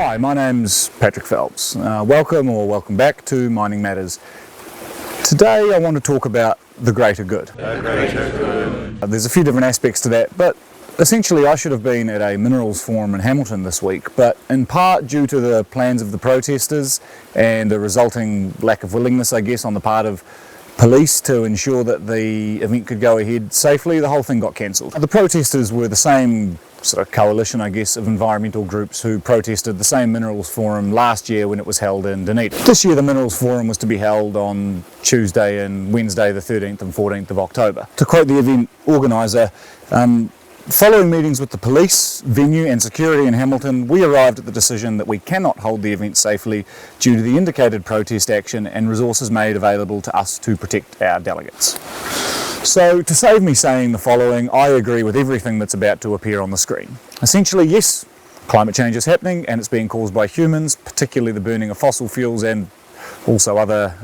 Hi, my name's Patrick Phelps. Welcome back to Mining Matters. Today I want to talk about the greater good. There's a few different aspects to that, but essentially I should have been at a minerals forum in Hamilton this week, but in part due to the plans of the protesters and the resulting lack of willingness, I guess, on the part of police to ensure that the event could go ahead safely, the whole thing got cancelled. The protesters were the same sort of coalition, I guess, of environmental groups who protested the same minerals forum last year when it was held in Dunedin. This year the minerals forum was to be held on Tuesday and Wednesday the 13th and 14th of October. To quote the event organiser, following meetings with the police, venue and security in Hamilton, we arrived at the decision that we cannot hold the event safely due to the indicated protest action and resources made available to us to protect our delegates. So, to save me saying the following, I agree with everything that's about to appear on the screen. Essentially, yes, climate change is happening and it's being caused by humans, particularly the burning of fossil fuels and also other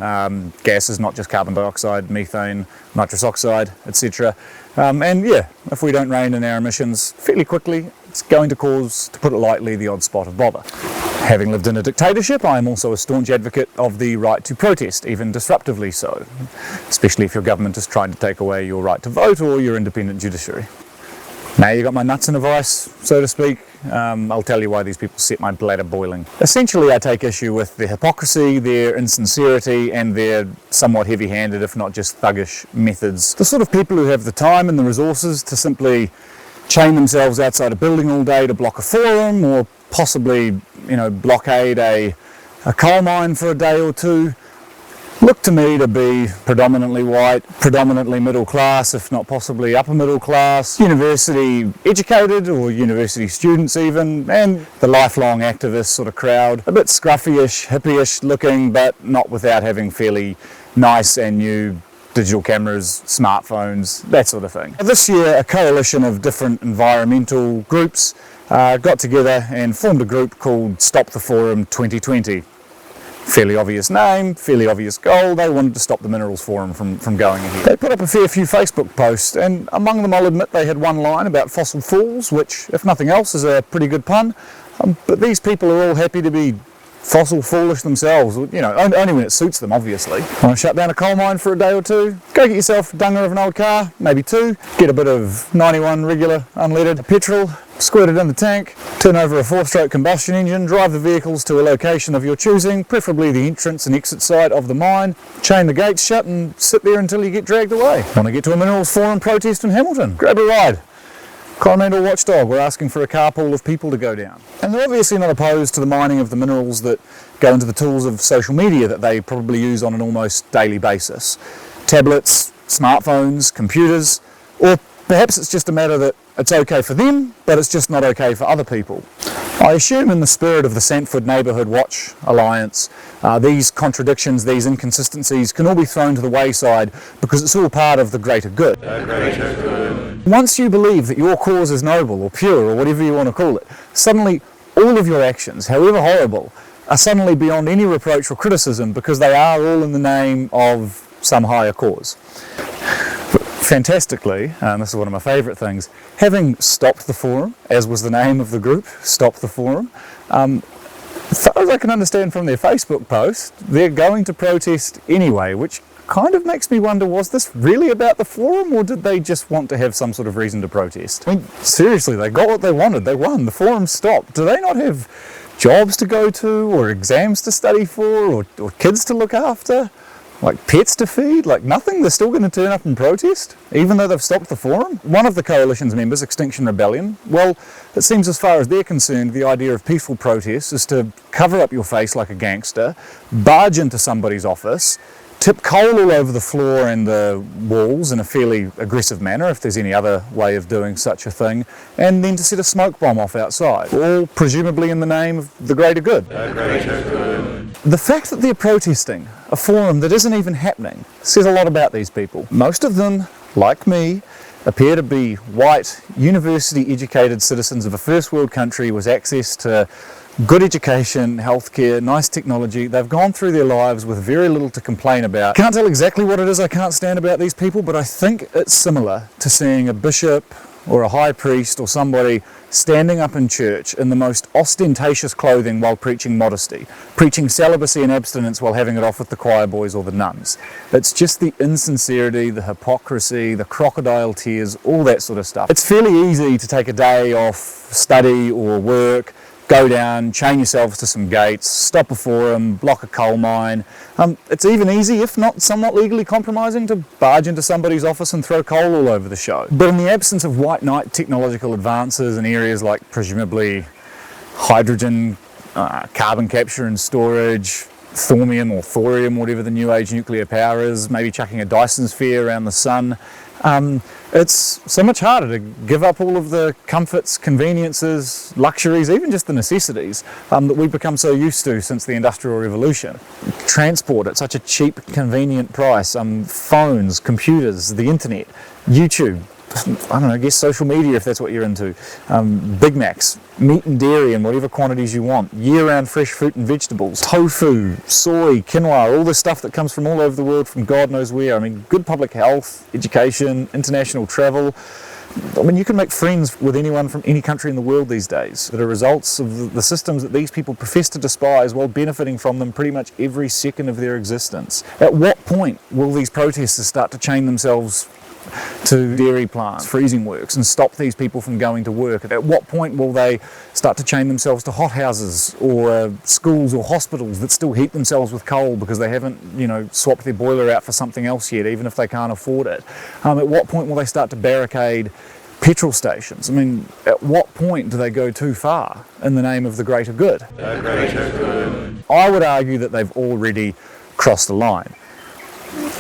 gases, not just carbon dioxide, methane, nitrous oxide, etc. And yeah, if we don't rein in our emissions fairly quickly, it's going to cause, to put it lightly, the odd spot of bother. Having lived in a dictatorship, I am also a staunch advocate of the right to protest, even disruptively so, especially if your government is trying to take away your right to vote or your independent judiciary. Now you got my nuts in a vice, so to speak. I'll tell you why these people set my bladder boiling. Essentially, I take issue with their hypocrisy, their insincerity, and their somewhat heavy-handed, if not just thuggish, methods. The sort of people who have the time and the resources to simply chain themselves outside a building all day to block a forum, or possibly, blockade a coal mine for a day or two, look to me to be predominantly white, predominantly middle class, if not possibly upper middle class, university educated or university students even, and the lifelong activist sort of crowd. A bit scruffy-ish, hippie-ish looking, but not without having fairly nice and new digital cameras, smartphones, that sort of thing. This year, a coalition of different environmental groups got together and formed a group called Stop the Forum 2020. Fairly obvious name, fairly obvious goal. They wanted to stop the Minerals Forum from going ahead. They put up a fair few Facebook posts, and among them I'll admit they had one line about fossil fools, which, if nothing else, is a pretty good pun. But these people are all happy to be fossil foolish themselves, only when it suits them, obviously. Want to shut down a coal mine for a day or two? Go get yourself a dunger of an old car, maybe two, get a bit of 91 regular unleaded petrol, squirt it in the tank, turn over a 4-stroke combustion engine, drive the vehicles to a location of your choosing, preferably the entrance and exit side of the mine, chain the gates shut and sit there until you get dragged away. Want to get to a minerals forum protest in Hamilton? Grab a ride. Coromandel Watchdog, we're asking for a carpool of people to go down. And they're obviously not opposed to the mining of the minerals that go into the tools of social media that they probably use on an almost daily basis. Tablets, smartphones, computers, or perhaps it's just a matter that it's okay for them, but it's just not okay for other people. I assume in the spirit of the Sandford Neighbourhood Watch Alliance, these contradictions, these inconsistencies can all be thrown to the wayside because it's all part of the greater good. Once you believe that your cause is noble or pure or whatever you want to call it, suddenly all of your actions, however horrible, are suddenly beyond any reproach or criticism because they are all in the name of some higher cause. Fantastically, and this is one of my favourite things, having stopped the forum, as was the name of the group, Stop the Forum, as far as I can understand from their Facebook post, they're going to protest anyway, which kind of makes me wonder, was this really about the forum, or did they just want to have some sort of reason to protest? I mean, seriously, they got what they wanted, they won, the forum stopped. Do they not have jobs to go to, or exams to study for, or kids to look after? Like pets to feed? Like nothing? They're still going to turn up and protest, even though they've stopped the forum? One of the coalition's members, Extinction Rebellion, well, it seems as far as they're concerned, the idea of peaceful protest is to cover up your face like a gangster, barge into somebody's office, tip coal all over the floor and the walls in a fairly aggressive manner, if there's any other way of doing such a thing, and then to set a smoke bomb off outside, all presumably in the name of the greater good. The fact that they're protesting a forum that isn't even happening says a lot about these people. Most of them, like me, appear to be white, university-educated citizens of a first world country with access to good education, healthcare, nice technology. They've gone through their lives with very little to complain about. Can't tell exactly what it is I can't stand about these people, but I think it's similar to seeing a bishop or a high priest or somebody standing up in church in the most ostentatious clothing while preaching modesty, preaching celibacy and abstinence while having it off with the choir boys or the nuns. It's just the insincerity, the hypocrisy, the crocodile tears, all that sort of stuff. It's fairly easy to take a day off study or work, go down, chain yourselves to some gates, stop a forum, block a coal mine. It's even easy, if not somewhat legally compromising, to barge into somebody's office and throw coal all over the show. But in the absence of white knight technological advances in areas like presumably hydrogen, carbon capture and storage, thorium or thorium, whatever the new age nuclear power is, maybe chucking a Dyson sphere around the sun, it's so much harder to give up all of the comforts, conveniences, luxuries, even just the necessities that we've become so used to since the Industrial Revolution. Transport at such a cheap, convenient price, phones, computers, the internet, YouTube, I don't know, I guess social media if that's what you're into, Big Macs, meat and dairy in whatever quantities you want, year-round fresh fruit and vegetables, tofu, soy, quinoa, all this stuff that comes from all over the world from God knows where. I mean, good public health, education, international travel. I mean, you can make friends with anyone from any country in the world these days that are results of the systems that these people profess to despise while benefiting from them pretty much every second of their existence. At what point will these protesters start to chain themselves to dairy plants, freezing works, and stop these people from going to work? At what point will they start to chain themselves to hothouses or schools or hospitals that still heat themselves with coal because they haven't, swapped their boiler out for something else yet, even if they can't afford it? At what point will they start to barricade petrol stations? I mean, at what point do they go too far in the name of the greater good? The greater good. I would argue that they've already crossed the line.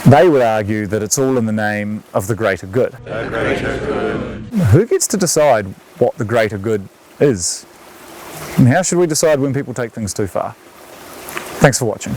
They would argue that it's all in the name of the greater good. The greater good. Who gets to decide what the greater good is? And how should we decide when people take things too far? Thanks for watching.